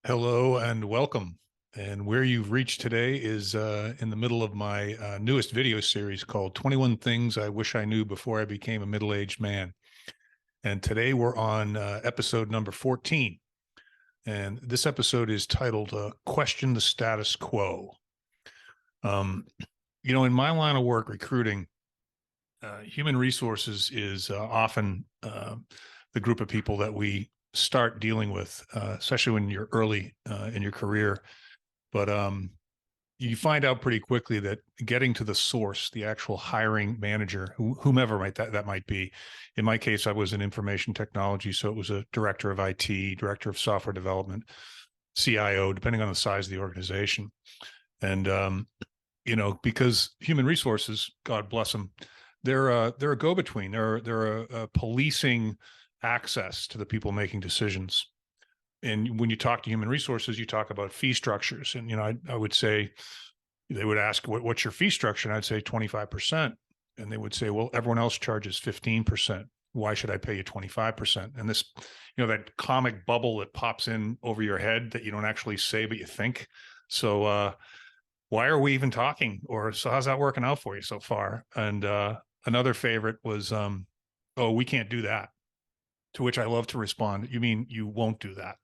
Hello and welcome. And where you've reached today is in the middle of my newest video series called 21 Things I Wish I Knew Before I Became a Middle-Aged Man. And today we're on episode number 14. And this episode is titled Question the Status Quo. Um, in my line of work, recruiting, human resources is often the group of people that we start dealing with, especially when you're early in your career. But you find out pretty quickly that getting to the source, the actual hiring manager, whomever that might be. In my case, I was in information technology, so it was a director of IT, director of software development, CIO, depending on the size of the organization. And because human resources, God bless them, they're a go-between. They're a policing access to the people making decisions. And when you talk to human resources, you talk about fee structures. And, I would say, they would ask, what's your fee structure? And I'd say 25%. And they would say, well, everyone else charges 15%. Why should I pay you 25%? And this, that comic bubble that pops in over your head that you don't actually say, but you think. So why are we even talking? Or so how's that working out for you so far? And another favorite was, oh, we can't do that. To which I love to respond, you mean you won't do that?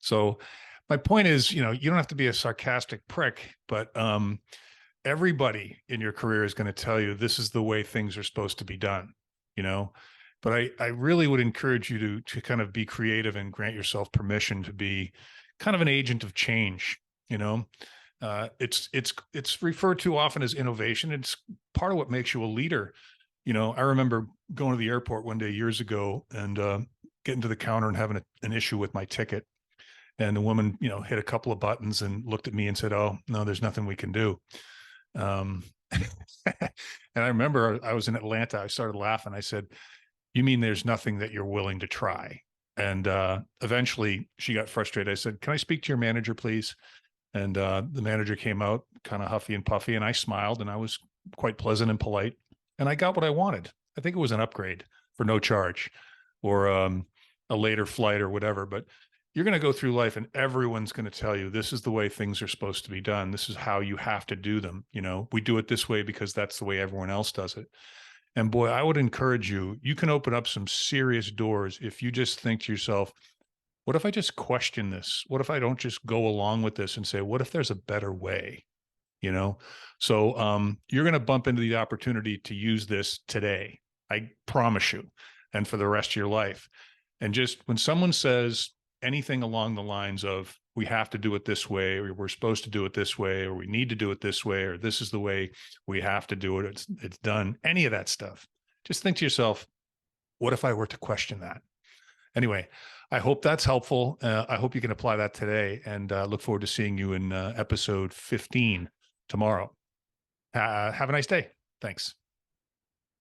So my point is, you don't have to be a sarcastic prick, but everybody in your career is going to tell you this is the way things are supposed to be done, But I really would encourage you to kind of be creative and grant yourself permission to be kind of an agent of change, It's referred to often as innovation. It's part of what makes you a leader. I remember going to the airport one day years ago and getting to the counter and having an issue with my ticket. And the woman, hit a couple of buttons and looked at me and said, "Oh, no, there's nothing we can do." And I remember I was in Atlanta. I started laughing. I said, "You mean there's nothing that you're willing to try?" And eventually she got frustrated. I said, "Can I speak to your manager, please?" And the manager came out kind of huffy and puffy, and I smiled and I was quite pleasant and polite. And I got what I wanted. I think it was an upgrade for no charge or a later flight or whatever. But you're going to go through life and everyone's going to tell you this is the way things are supposed to be done. This is how you have to do them. We do it this way because that's the way everyone else does it. And boy, I would encourage you, you can open up some serious doors if you just think to yourself, what if I just question this? What if I don't just go along with this and say, what if there's a better way? So you're going to bump into the opportunity to use this today. I promise you, and for the rest of your life. And just when someone says anything along the lines of, we have to do it this way, or we're supposed to do it this way, or we need to do it this way, or this is the way we have to do it, it's done, any of that stuff, just think to yourself, what if I were to question that? Anyway, I hope that's helpful. I hope you can apply that today, and look forward to seeing you in episode 15 tomorrow. Have a nice day. Thanks.